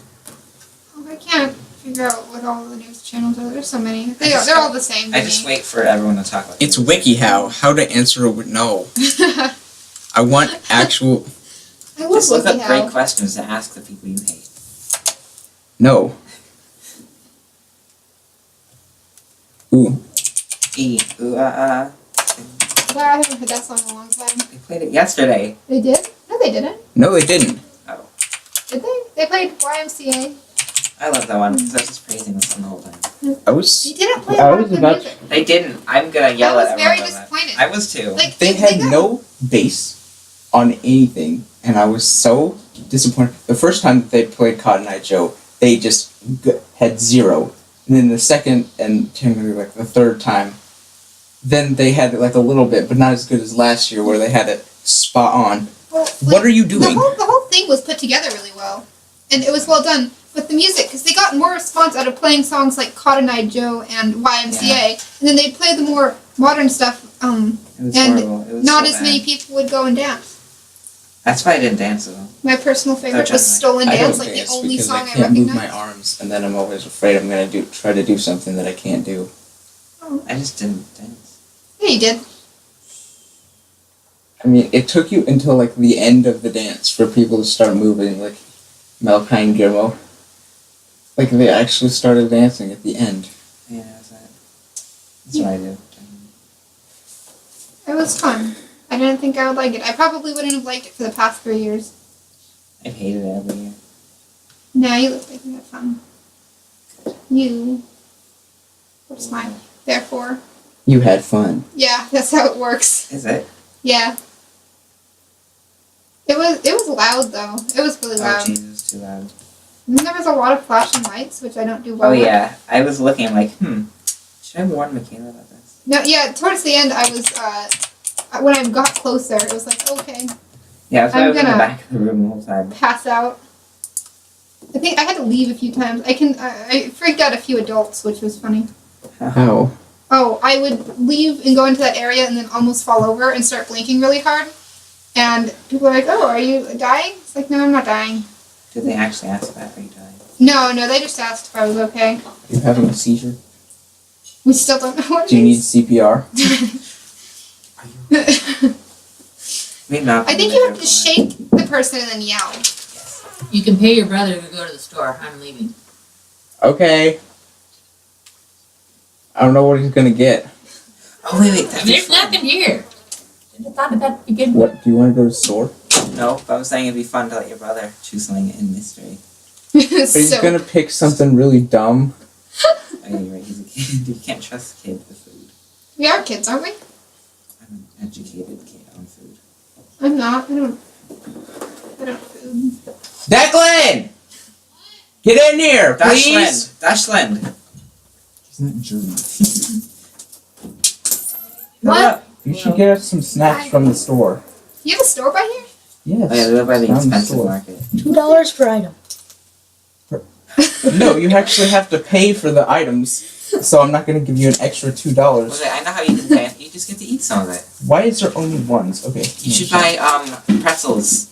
Oh, I can't figure out what all the news channels are. There's so many. They're all the same to I me. just wait for everyone to talk about It's news. WikiHow. How to answer a no. I want actual I love Just look up great WikiHow. questions to ask the people you hate. no. Ooh. Ooh, Wow, I haven't heard that song in a long time. They played it yesterday. They did? No, they didn't. No, they didn't. Oh. Did they? They played YMCA. I love that one because I was just praising the song the whole time. I was. They didn't play I a lot was of good about- music. They didn't. I'm gonna yell I was at very everyone about disappointed. that. I was too. Like They had got- no bass on anything, and I was so disappointed. The first time that they played Cotton Eye Joe, they just had zero. And then the second and technically like the third time, then they had like a little bit, but not as good as last year where they had it spot on. Well, What are you doing? The whole thing was put together really well, and it was well done with the music because they got more response out of playing songs like Cotton Eye Joe and YMCA, and then they'd play the more modern stuff. It was And horrible. It was not so as many bad. people would go and dance. That's why I didn't dance though. My personal favorite was generally. Stolen I Dance, don't like dance the only because song I I can't move my recognize. arms, and then I'm always afraid I'm gonna try to do something that I can't do. Oh. I just didn't dance. Yeah, you did. I mean, it took you until like the end of the dance for people to start moving, like Malachi and Guillermo. Like they actually started dancing at the end. Yeah, that's what I do. It was fun. I didn't think I would like it. I probably wouldn't have liked it for the past 3 years. I've hated it every year. No, you look like you had fun. You were smiling. Therefore, You had fun. yeah, that's how it works. Is it? Yeah. It was loud though. It was really Oh loud. Jesus, too loud. And there was a lot of flashing lights, which I don't do well Oh with. yeah, I was looking. I'm like, should I warn Michaela about this? No, yeah. Towards the end, I was when I got closer, it was like okay, Yeah, that's why I I'm was in the gonna- back of the room the whole time. pass out. I think I had to leave a few times. I freaked out a few adults, which was funny. How? Oh, I would leave and go into that area and then almost fall over and start blinking really hard. And people are like, oh, are you dying? It's like, no, I'm not dying. Did they actually ask that? Are you dying? No, they just asked if I was okay. Are you having a seizure? We still don't know what it Do you need is. CPR? Maybe not. I think you have to shake the person and then yell. You can pay your brother to go to the store. I'm leaving. Okay. I don't know what he's gonna get. Oh wait, that'd be There's fun. nothing here. Should have thought about the good. What? Do you want to go to the store? No, but I was saying it'd be fun to let your brother choose something in mystery. But he's So, gonna pick something really dumb. Oh, yeah, you're right. He's a kid. You can't trust a kid with food. We are kids, aren't we? I'm an educated kid on food. I'm not. I don't food. Declan! Get in here, please! Dashland! He's not German. What? You should get us some snacks from the store. You have a store by here? Yes. Oh, yeah, they live by the Down expensive store. market. $2 per item. No, you actually have to pay for the items, so I'm not going to give you an extra $2. Okay, I know how you can pay. You just get to eat some of it. Why is there only ones? Okay. You should buy pretzels.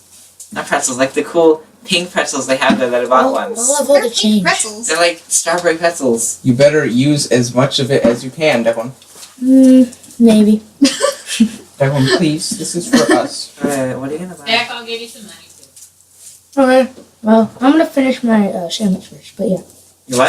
Not pretzels, like the cool pink pretzels they have there that I bought once. I'll have all the change. Pretzels. They're like strawberry pretzels. You better use as much of it as you can, Declan. Maybe. Declan, please. This is for us. What are you gonna buy? Jack, I'll give you some money too. Okay. Well, I'm gonna finish my sandwich first, but yeah. You what?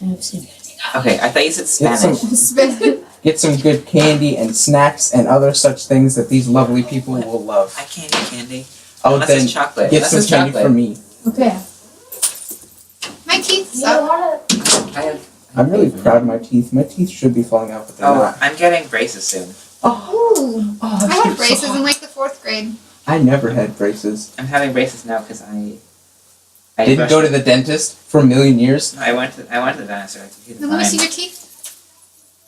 I have sandwich. Okay, I thought you said Get some, Spanish. get some good candy and snacks and other such things that these lovely people will love. I can't eat candy. Oh, Unless then it's chocolate. get Unless some it's candy chocolate. for me. Okay. My teeth You suck. wanna... I have. I'm really proud of my teeth. My teeth should be falling out, but they're Oh, not. I'm getting braces soon. Ooh. Oh, I that's had so braces hot. in like the 4th grade. I never had braces. I'm having braces now because I Didn't brushed- go to the dentist for a million years. I went to the dentist. So I could get Now let me see your teeth.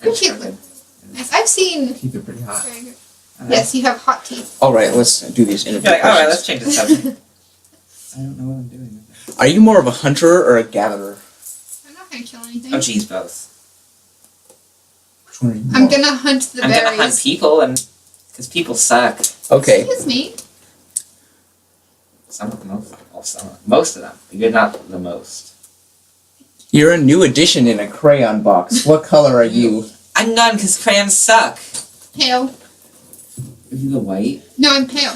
Your teeth look nice. I've seen. Teeth are pretty hot. Very good. Yes, you have hot teeth. All right, let's do these interview You're like, alright, let's questions. change the subject. I don't know what I'm doing. Are you more of a hunter or a gatherer? I'm not gonna kill anything. Oh, jeez, both. Which one are you I'm more? gonna hunt the I'm berries. gonna hunt people, and because people suck. Okay. Excuse me. Some of them, most of them. But you're not the most. You're a new addition in a crayon box. What color are you? I'm none, because crayons suck. Pale. Are you the white? No, I'm pale.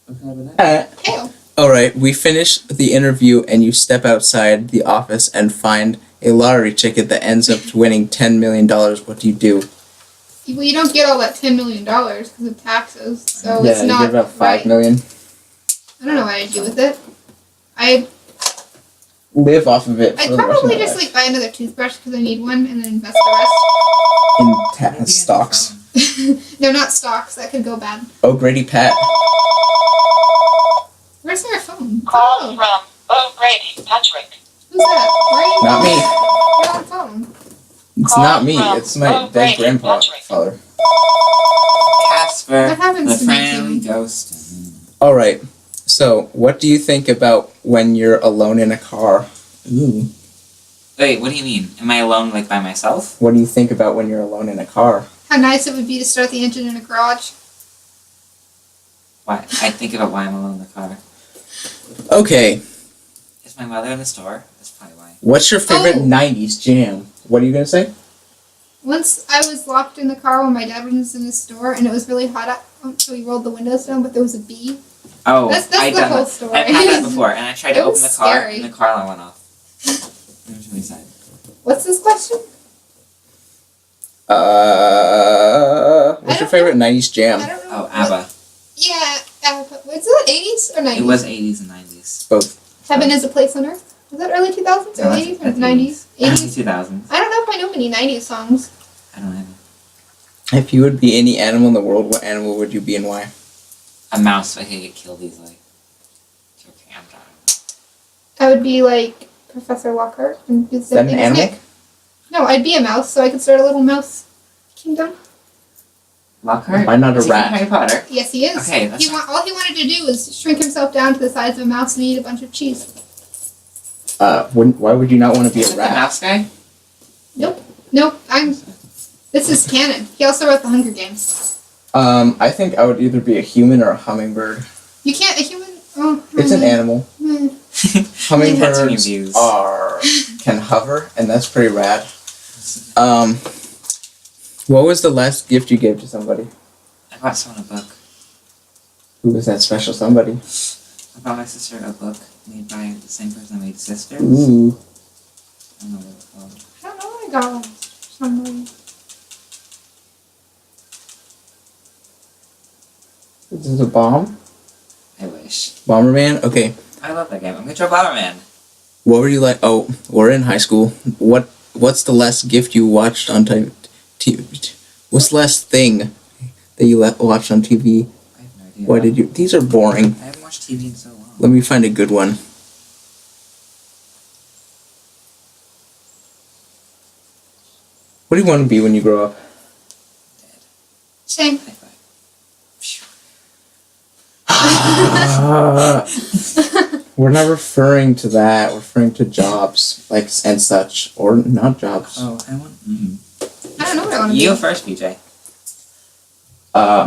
What color was that? Pale. Alright, we finish the interview and you step outside the office and find a lottery ticket that ends up winning $10 million. What do you do? Well, you don't get all that $10 million because of taxes, so yeah, it's you not get about $5 right. million. I don't know what I'd do with it. I'd Live off of it. I'd for the rest of probably your just life. like buy another toothbrush because I need one, and then invest the In stocks. rest. No, not stocks. That could go bad. Oh, Grady Pat. Where's our phone? Call Oh, from Brady Patrick. who's that? Why are you Not me. You're on the phone. It's Call not me. from It's my dead Brady grandpa. Patrick. Father. Casper, What happens the to me friendly too? ghost. Alright, so what do you think about when you're alone in a car? Ooh. Wait, what do you mean? Am I alone, like, by myself? What do you think about when you're alone in a car? How nice it would be to start the engine in a garage. Why? I think about why I'm alone in the car. Okay, Is my mother in the store? That's probably why. what's your favorite Oh. 90s jam? What are you gonna say? Once I was locked in the car when my dad was in the store, and it was really hot out, so we rolled the windows down, but there was a bee. Oh, That's I've the done whole that. story. I've had that before, and I tried to It open was the car, scary. and the car alarm went off. It was really sad. What's this question? What's your don't favorite 90s I jam? don't know. Oh, what- ABBA. Yeah, was it 80s or 90s? It was 80s and 90s. Both. Heaven is a Place on Earth? Was that early 2000s or No, 80s or that's 90s? 80s. 80s? 2000s. I don't know if I know many 90s songs. I don't know. If you would be any animal in the world, what animal would you be and why? A mouse, so I could get killed easily. It's okay, I'm done. I would be like Professor Lockhart and do the Is that same an thing as animal? Nick. No, I'd be a mouse so I could start a little mouse kingdom. Lockhart? Why not a Is he from rat? Harry Potter? Yes, he is. Okay, that's All he wanted to do was shrink himself down to the size of a mouse and eat a bunch of cheese. Why would you not want to be Is a it the rat? mouse guy? Nope, this is canon. He also wrote the Hunger Games. I think I would either be a human or a hummingbird. You can't, a human, oh. It's an animal. Hmm. Hummingbirds views. can hover, and that's pretty rad. What was the last gift you gave to somebody? I bought someone a book. Who was that special somebody? I bought my sister a book made by the same person that made Sisters. Ooh. I don't know what it's called. I don't know what I got last. Somebody. This is a bomb? I wish. Bomberman? Okay. I love that game. I'm gonna try Bomberman. What were you like? Oh, we're in high school. What's the last gift you watched on TV? What's the last thing that you watched on TV? I have no idea. Why did you? These are boring. I haven't watched TV in so long. Let me find a good one. What do you want to be when you grow up? Same. High five. We're not referring to that. We're referring to jobs, like and such, or not jobs. Oh, I want. I don't know what I want to be. You go first, BJ.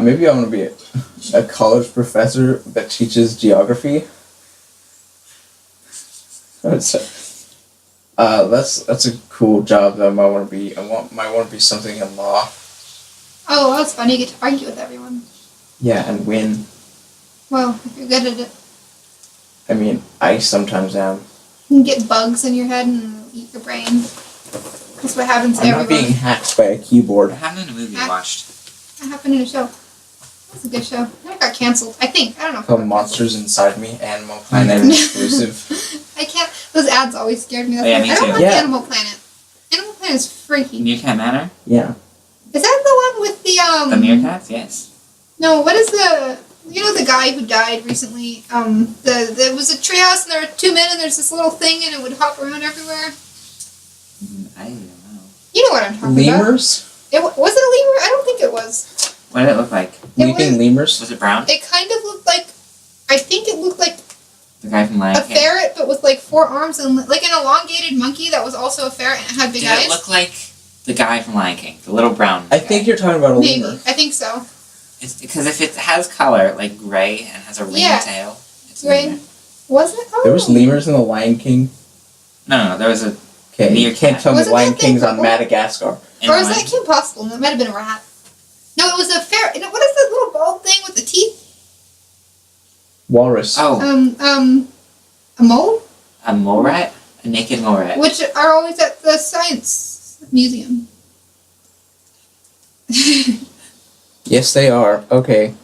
Maybe I want to be a college professor that teaches geography. That's a cool job that I might want to be. Might want to be something in law. Oh, that's funny. You get to argue with everyone. Yeah, and win. Well, if you're good at it. I mean, I sometimes am. You can get bugs in your head and eat your brain. That's what happens to I'm not everyone. being hacked by a keyboard. What happened in a movie you Ah. watched? That happened in a show. That's a good show. It got canceled. I think. I don't know. if it Called got Monsters Inside Me, Animal Planet exclusive. canceled. I can't. Those ads always scared me. That's Oh, yeah, why- me I don't too. like Yeah. Animal Planet. Animal Planet is freaky. Meerkat Manor? Yeah. Is that the one with the The meerkats? Yes. No, what is the? You know the guy who died recently. There was a treehouse and there were two men and there's this little thing and it would hop around everywhere. I don't know. You know what I'm talking about? Lemurs? Was it a lemur? I don't think it was. What did it look like? Leaping lemurs? Was it brown? It kind of looked like. I think it looked like The guy from Lion a King? ferret, but with like 4 arms and like an elongated monkey that was also a ferret and it had big Did eyes. it look like the guy from LionKing? The little brown I guy? think you're talking about a Maybe. lemur. I think so. It's because if it has color, like gray, and has a ring Yeah. tail, it's a Gray. lemur. Was it? Oh. There was lemurs in the Lion King. No, there was a... Okay, you Meerkat. can't tell me Wasn't Lion that thing King's on purple? Madagascar. in Or was Lion that Kim Possible? No, it might have been a rat. No, it was a ferret. No, what is that little bald thing with the teeth? Walrus. Oh, A mole? a mole rat? A naked mole rat. Which are always at the science museum. Yes, they are. Okay.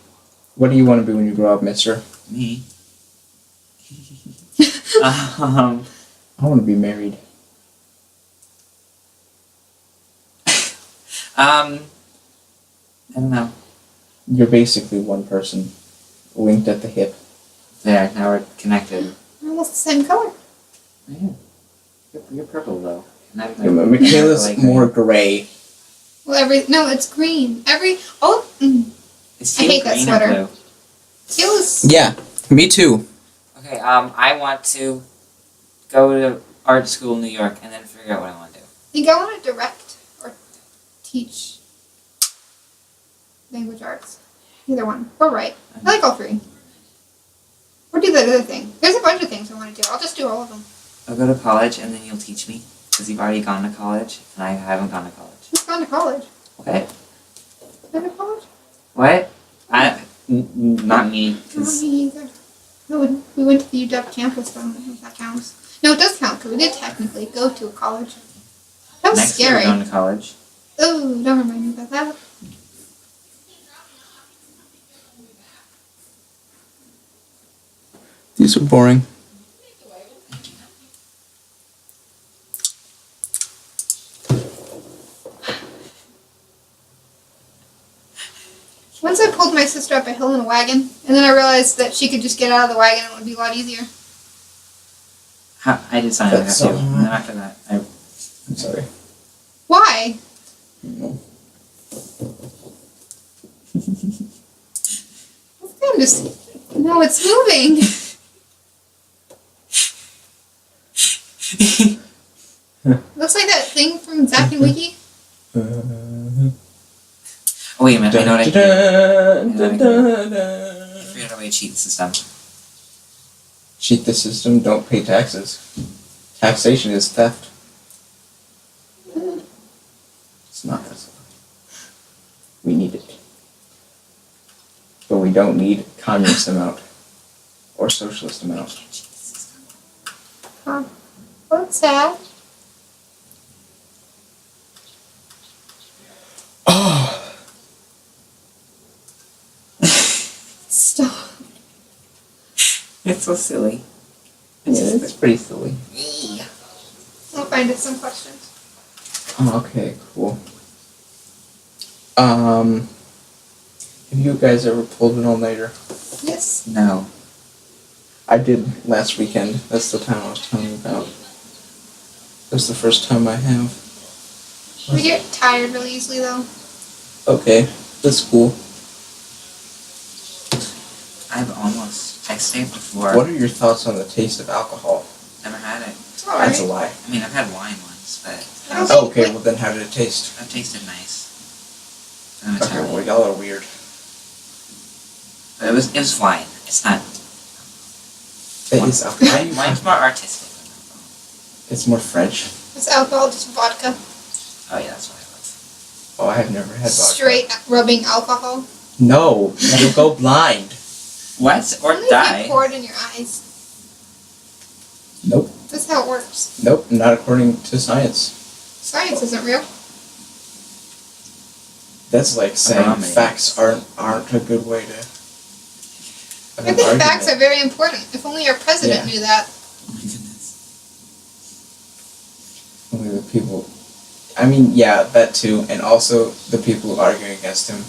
What do you want to be when you grow up, mister? Me. I want to be married. I don't know. You're basically one person, linked at the hip. There, now we're connected. We're almost the same color. Yeah. You're purple though. Not Yeah, but Michaela's more gray. Well, it's green. It's I hate that green sweater. or blue. Teal's. Yeah, me too. Okay, I want to go to art school in New York and then figure out what I want to do. I think I want to direct or teach language arts. Either one. Or write. I like all 3. Or do the other thing. There's a bunch of things I want to do. I'll just do all of them. I'll go to college and then you'll teach me because you've already gone to college and I haven't gone to college. Who's gone to college? What? Been to college? What? Not me. Not 'Cause me either. No, we went to the UW campus, but I don't know if that counts. No, it does count because we did technically go to a college. That was next year scary. we're going to college. Oh, don't remind me about that. These are boring. Once I pulled my sister up a hill in a wagon, and then I realized that she could just get out of the wagon and it would be a lot easier. I did sign up That's too. so And then after that, I'm sorry. Why? I'm just... No, it's moving. Looks like that thing from Zack and Wiki. Oh, wait a minute, I know what I can do. I Cheat figured out a way to cheat the system. the system, don't pay taxes. Taxation is theft. It's not that simple. We need it. But we don't need communist amount. Or socialist amount. Huh. What's sad? Oh! Stop. It's so silly. It's pretty silly. I'll find it some questions. Okay, cool. Have you guys ever pulled an all-nighter? Yes. No. I did last weekend. That's the time I was telling you about. That's the first time I have. We get tired really easily though. Okay, that's cool. I stayed before. What are your thoughts on the taste of alcohol? Never had it. It's alright. That's a lie. I mean, I've had wine once, but I don't Oh, okay, well then how did it taste? that tasted nice. Okay, well y'all are weird. But it was wine. It's not. It is alcohol. Wine's more artistic than alcohol. It's more French. It's alcohol, just vodka. Oh yeah, that's what it was. Oh, I have never had vodka. Straight rubbing alcohol. No, you'll go blind. What? Or Only if die? you pour it in your eyes. Nope. That's how it works. Nope, not according to science. Science isn't real. That's like saying Amen. facts aren't a good way to. I think facts are very important. If only our president knew that. Oh my goodness. Only the people. I mean, yeah, that too, and also the people arguing against him.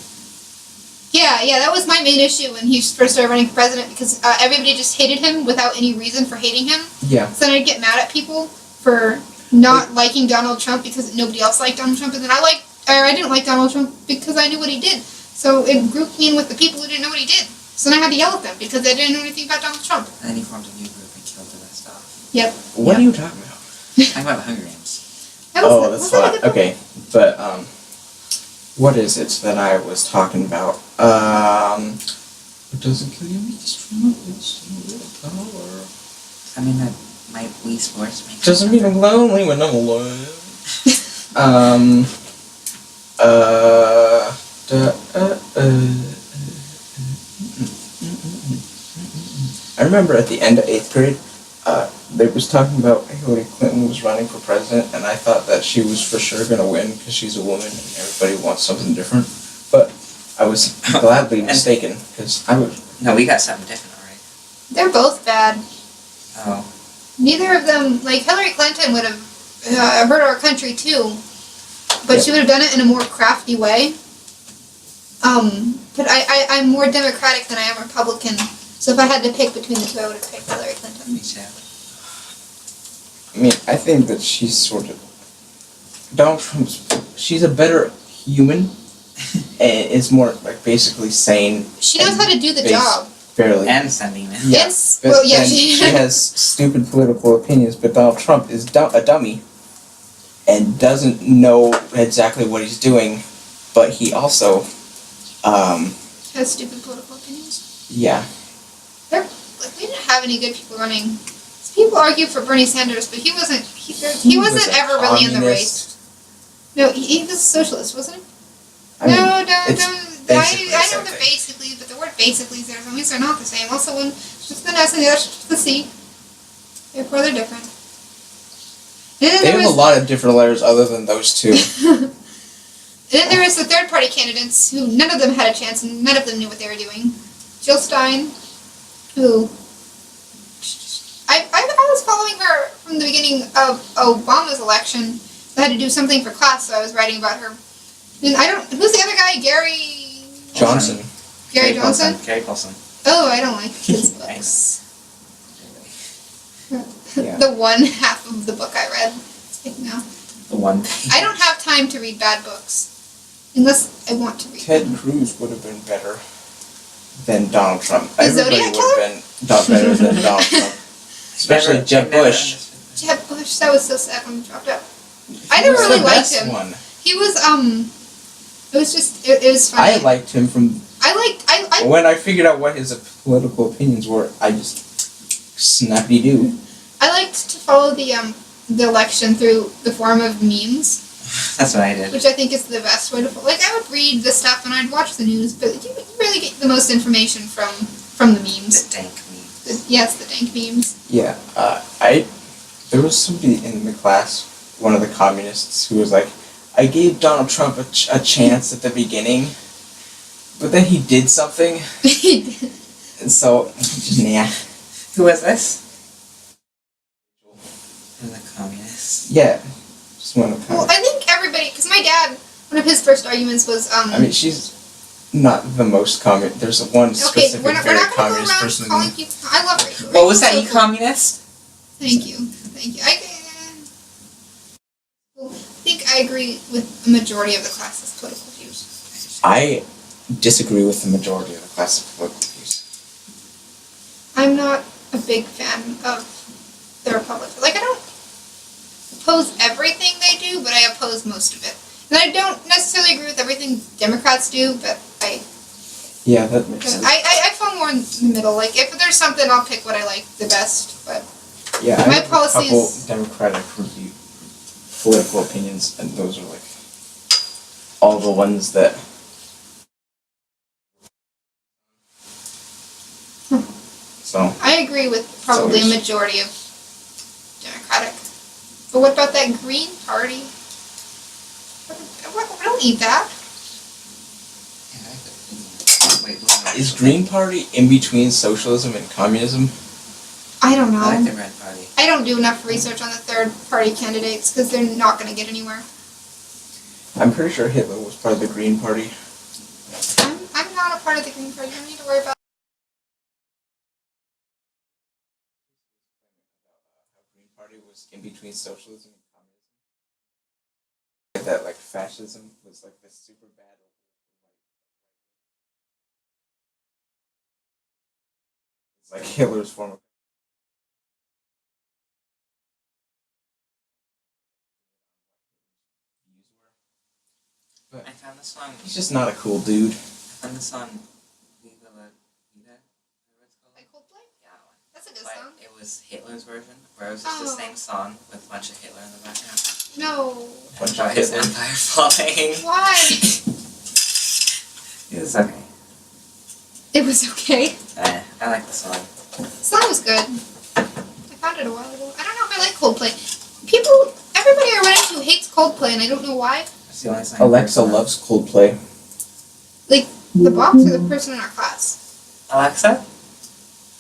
Yeah, that was my main issue when he first started running for president because everybody just hated him without any reason for hating him. Yeah. So then I'd get mad at people for not liking Donald Trump because nobody else liked Donald Trump, and then I didn't like Donald Trump because I knew what he did. So it grouped me in with the people who didn't know what he did. So then I had to yell at them because they didn't know anything about Donald Trump. And then he formed a new group and killed the rest off. Yep. What are you talking about? Talking about the Hunger Games. That was, Oh, was that's that a fine. good one? Okay, but what is it that I was talking about? It doesn't kill you, makes you power. I mean, that my Wii Sports makes Doesn't mean I'm lonely when I'm alone. I remember at the end of 8th grade, they was talking about Hillary Clinton was running for president, and I thought that she was for sure going to win because she's a woman and everybody wants something different. But I was gladly mistaken because I would. No, we got something different already. They're both bad. Oh. Neither of them, like Hillary Clinton would have hurt our country too, but she would have done it in a more crafty way. But I'm more Democratic than I am Republican, so if I had to pick between the two, I would have picked Hillary Clinton. Me too. I mean, I think that she's sort of. Donald Trump's. She's a better human, and is more like basically sane. She knows how to do the job. Barely. And sending it. Yeah. Yes. Well, yeah, And she has stupid political opinions, but Donald Trump is a dummy and doesn't know exactly what he's doing, but he also, has stupid political opinions. yeah. We didn't have any good people running. People argue for Bernie Sanders, but he wasn't. He wasn't was a ever really in the communist. race. No, he was a socialist, wasn't he? I mean, No. it's basically I the know same the thing. basically, but the word basically is there. At least they're not the same. Also, when just the S and the other just the C. Therefore, they're different. And then They there have a was, lot of different letters other than those two. and then there was the third party candidates who none of them had a chance and none of them knew what they were doing. Jill Stein, who I was following her from the beginning of Obama's election. I had to do something for class, so I was writing about her. And who's the other guy? Gary Johnson. Gary Johnson? Gary Paulson. Oh, I don't like his books. Yeah. The one half of the book I read. No. The one thing. I don't have time to read bad books. Unless I want to read Ted them. Cruz would have been better than Donald Trump. The Everybody Zodiac would have been not better than Donald Trump. Especially Jeb Bush. Jeb Bush, that was so sad when he dropped out. I never really liked him. One. He was, it was just, it was funny. I liked him from I when I figured out what his political opinions were. I just snappy-doo. I liked to follow the election through the form of memes, That's what I did. which I think is the best way to follow. Like, I would read the stuff and I'd watch the news, but you really get the most information from the memes. The dank me. Yes, the dank memes. Yeah, there was somebody in the class, one of the communists, who was like, I gave Donald Trump a chance at the beginning, but then he did something, and so, just, nah. Who was this? Yeah. Just one of Well, I think everybody, because my dad, one of his first arguments was, I mean, she's not the most common. There's one okay, specific we're not very going to go communist around person. calling people, I love Rachel. What was that, Rachel's you so cool. communist? Thank you. I think I agree with the majority of the class's political views. I disagree with the majority of the class of political views. I'm not a big fan of the Republicans. Like, I don't oppose everything they do, but I oppose most of it. And I don't necessarily agree with everything Democrats do, but Yeah, that makes sense. I fall more in the middle. Like, if there's something, I'll pick what I like the best, but Yeah, my I have policies- a couple Democratic political opinions, and those are like all the ones that. So I agree with probably a majority of Democratic. But what about that Green Party? We don't eat that. Wait, what? is Green Party in between socialism and communism? I don't know. I like the Red Party. I don't do enough research on the third party candidates because they're not going to get anywhere. I'm pretty sure Hitler was part of the Green Party. I'm not a part of the Green Party. You don't need to worry about. How Green Party was in between socialism and communism. That like fascism was like this super bad. It's like Hitler's form of. But I found the song. he's just not a cool dude. I found the song Viva la Vida. Whatever it's called. Like Coldplay? Yeah, that one. That's a good But song. it was Hitler's version, where it was just the Oh. same song with a bunch of Hitler in the background. No. Bunch About of his Hitler. empire falling. Why? It was okay. It was okay. I like the song. The song was good. I found it a while ago. I don't know if I like Coldplay. Everybody I run into hates Coldplay, and I don't know why. That's the only song. Alexa loves Coldplay. Like, the box or the person in our class? Alexa?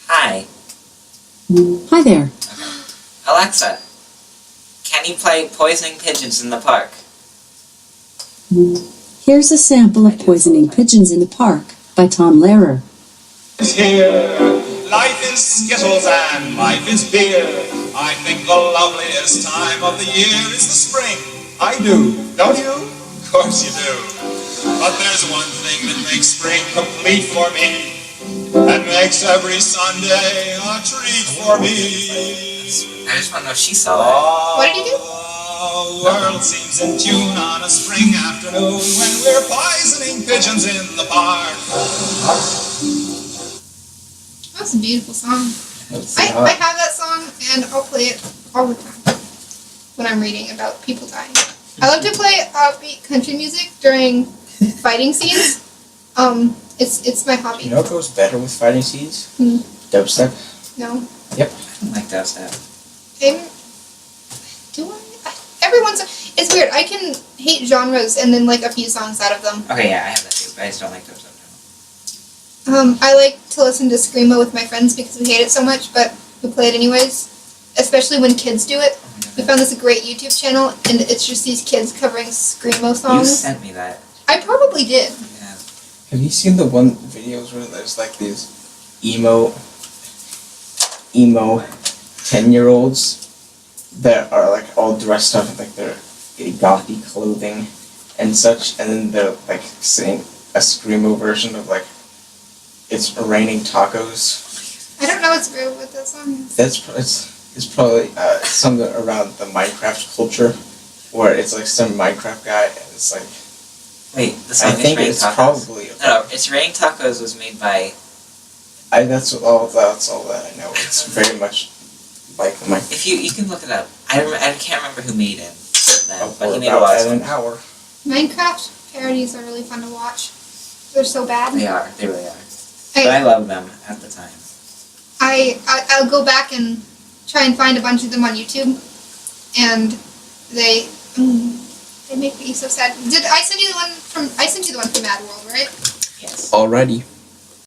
Hi. Hi there. Alexa, can you play Poisoning Pigeons in the Park? Here's a sample of Poisoning Pigeons in the Park by Tom Lehrer. Here, life is Skittles and life is beer. I think the loveliest time of the year is the spring. I do, don't you? Of course you do. But there's one thing that makes spring complete for me, and makes every Sunday a treat for me. I just want to know if she saw that. What did he do? The world seems in tune on a spring afternoon when we're poisoning pigeons in the park. That's a beautiful song. Let's I see, have that song, and I'll play it all the time when I'm reading about people dying. I love to play upbeat country music during fighting scenes. It's my hobby. you know what goes better with fighting scenes? Hmm. Dubstep. No. I don't like dubstep. Do I? Every once it's weird. I can hate genres and then like a few songs out of them. Okay, yeah, I have that too, but I just don't like dubstep. I like to listen to Screamo with my friends because we hate it so much, but we play it anyways. Especially when kids do it. We found this great YouTube channel, and it's just these kids covering Screamo You songs. sent me that. I probably did. Yeah. Have you seen the one videos where there's like these emo 10-year-olds that are like all dressed up in like their gothy clothing and such, and then they're like singing a Screamo version of like It's Raining Tacos. I don't know what's real with that song. It's probably something around the Minecraft culture, where it's like some Minecraft guy, and it's like Wait, the song I think is Raining it's Tacos? probably No, It's Raining Tacos was made by... that's all that I know. It's very much like my If you can look it up. I can't remember who made it then, but for he made a lot about of an songs. hour. Minecraft parodies are really fun to watch. They're so bad. They really are. But I loved them at the time. I'll go back and try and find a bunch of them on YouTube, and they make me so sad. I sent you the one from Mad World, right? Yes. Alrighty.